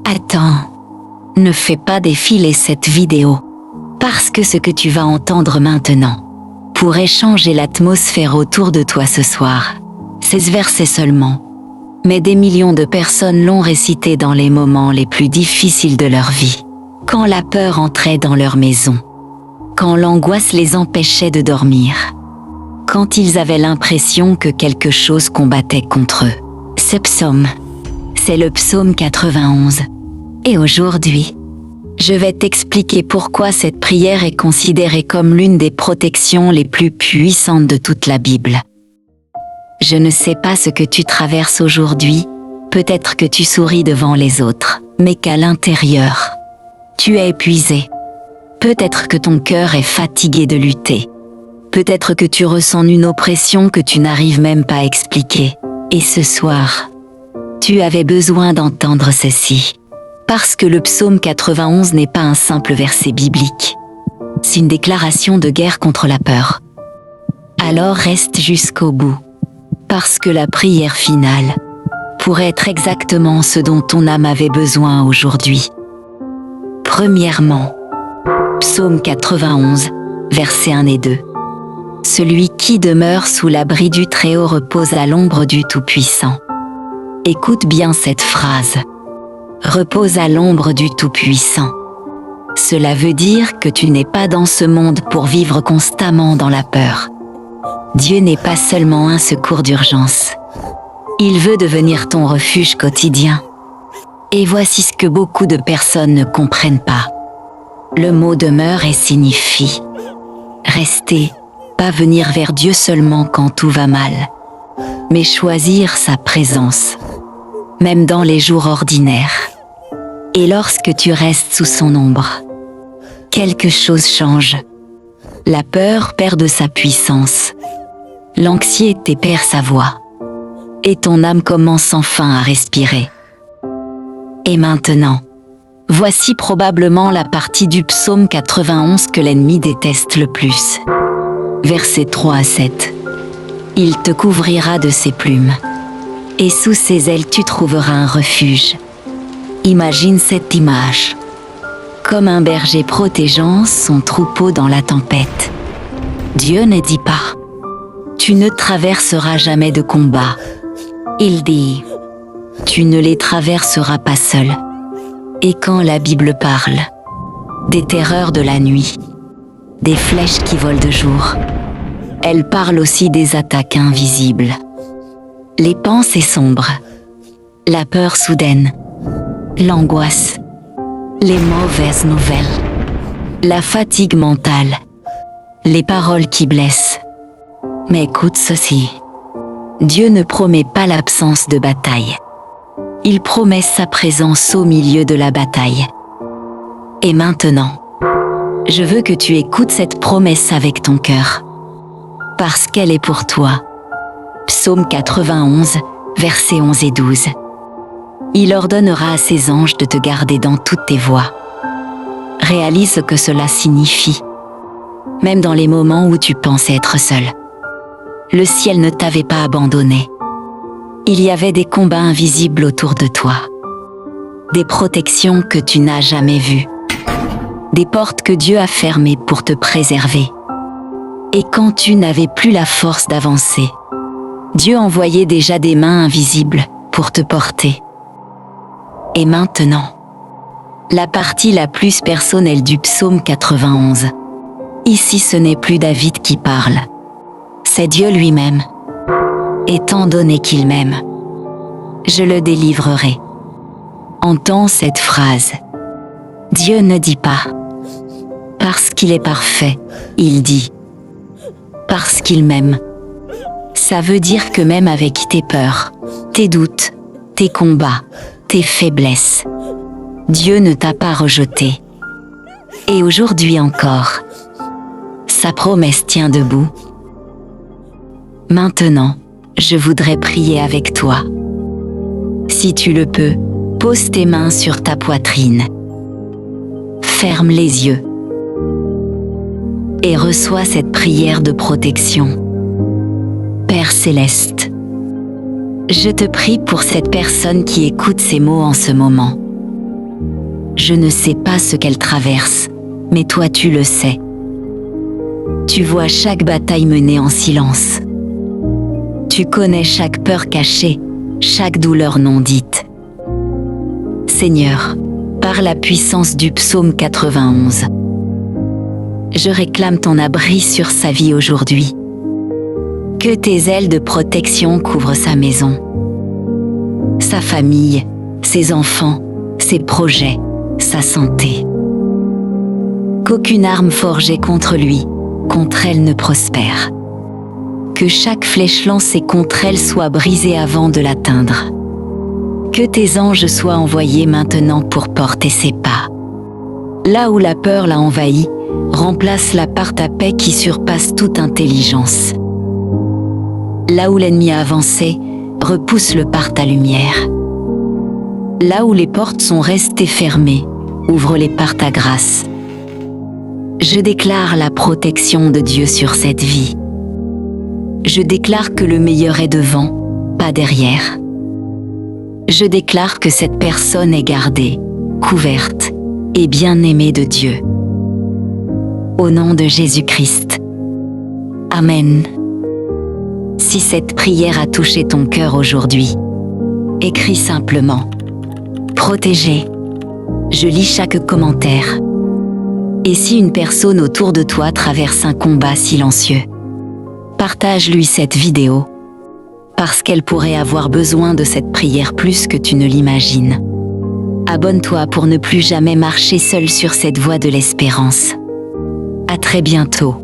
Attends, ne fais pas défiler cette vidéo, parce que ce que tu vas entendre maintenant pourrait changer l'atmosphère autour de toi ce soir. 16 versets seulement, mais des millions de personnes l'ont récité dans les moments les plus difficiles de leur vie, quand la peur entrait dans leur maison, quand l'angoisse les empêchait de dormir, quand ils avaient l'impression que quelque chose combattait contre eux. Ce psaume, c'est le psaume 91. Et aujourd'hui, je vais t'expliquer pourquoi cette prière est considérée comme l'une des protections les plus puissantes de toute la Bible. Je ne sais pas ce que tu traverses aujourd'hui, peut-être que tu souris devant les autres, mais qu'à l'intérieur, tu es épuisé. Peut-être que ton cœur est fatigué de lutter. Peut-être que tu ressens une oppression que tu n'arrives même pas à expliquer. Et ce soir, tu avais besoin d'entendre ceci. Parce que le psaume 91 n'est pas un simple verset biblique. C'est une déclaration de guerre contre la peur. Alors reste jusqu'au bout. Parce que la prière finale pourrait être exactement ce dont ton âme avait besoin aujourd'hui. Premièrement, psaume 91, versets 1 et 2. Celui qui demeure sous l'abri du Très-Haut repose à l'ombre du Tout-Puissant. Écoute bien cette phrase. Repose à l'ombre du Tout-Puissant. Cela veut dire que tu n'es pas dans ce monde pour vivre constamment dans la peur. Dieu n'est pas seulement un secours d'urgence. Il veut devenir ton refuge quotidien. Et voici ce que beaucoup de personnes ne comprennent pas. Le mot demeure et signifie rester, pas venir vers Dieu seulement quand tout va mal, mais choisir sa présence, même dans les jours ordinaires. Et lorsque tu restes sous son ombre, quelque chose change. La peur perd de sa puissance, l'anxiété perd sa voix, et ton âme commence enfin à respirer. Et maintenant, voici probablement la partie du psaume 91 que l'ennemi déteste le plus. Versets 3 à 7. Il te couvrira de ses plumes, et sous ses ailes tu trouveras un refuge. Imagine cette image, comme un berger protégeant son troupeau dans la tempête. Dieu ne dit pas « Tu ne traverseras jamais de combat ». Il dit « Tu ne les traverseras pas seul ». Et quand la Bible parle des terreurs de la nuit, des flèches qui volent de jour, elle parle aussi des attaques invisibles, les pensées sombres, la peur soudaine, l'angoisse, les mauvaises nouvelles, la fatigue mentale, les paroles qui blessent. Mais écoute ceci, Dieu ne promet pas l'absence de bataille. Il promet sa présence au milieu de la bataille. Et maintenant, je veux que tu écoutes cette promesse avec ton cœur, parce qu'elle est pour toi. Psaume 91, versets 11 et 12. Il ordonnera à ses anges de te garder dans toutes tes voies. Réalise ce que cela signifie, même dans les moments où tu pensais être seul. Le ciel ne t'avait pas abandonné. Il y avait des combats invisibles autour de toi, des protections que tu n'as jamais vues, des portes que Dieu a fermées pour te préserver. Et quand tu n'avais plus la force d'avancer, Dieu envoyait déjà des mains invisibles pour te porter. Et maintenant, la partie la plus personnelle du psaume 91. Ici, ce n'est plus David qui parle, c'est Dieu lui-même. Étant donné qu'il m'aime, je le délivrerai. Entends cette phrase. Dieu ne dit pas « parce qu'il est parfait », il dit « parce qu'il m'aime ». Ça veut dire que même avec tes peurs, tes doutes, tes combats, tes faiblesses, Dieu ne t'a pas rejeté. Et aujourd'hui encore, sa promesse tient debout. Maintenant, je voudrais prier avec toi. Si tu le peux, pose tes mains sur ta poitrine. Ferme les yeux et reçois cette prière de protection. Père céleste, je te prie pour cette personne qui écoute ces mots en ce moment. Je ne sais pas ce qu'elle traverse, mais toi tu le sais. Tu vois chaque bataille menée en silence. Tu connais chaque peur cachée, chaque douleur non dite. Seigneur, par la puissance du psaume 91, je réclame ton abri sur sa vie aujourd'hui. Que tes ailes de protection couvrent sa maison, sa famille, ses enfants, ses projets, sa santé. Qu'aucune arme forgée contre lui, contre elle ne prospère. Que chaque flèche lancée contre elle soit brisée avant de l'atteindre. Que tes anges soient envoyés maintenant pour porter ses pas. Là où la peur l'a envahi, remplace-la par ta paix qui surpasse toute intelligence. Là où l'ennemi a avancé, repousse-le par ta lumière. Là où les portes sont restées fermées, ouvre-les par ta grâce. Je déclare la protection de Dieu sur cette vie. Je déclare que le meilleur est devant, pas derrière. Je déclare que cette personne est gardée, couverte et bien aimée de Dieu. Au nom de Jésus-Christ. Amen. Si cette prière a touché ton cœur aujourd'hui, écris simplement « Protégé ». Je lis chaque commentaire. Et si une personne autour de toi traverse un combat silencieux, partage-lui cette vidéo, parce qu'elle pourrait avoir besoin de cette prière plus que tu ne l'imagines. Abonne-toi pour ne plus jamais marcher seul sur cette voie de l'espérance. À très bientôt.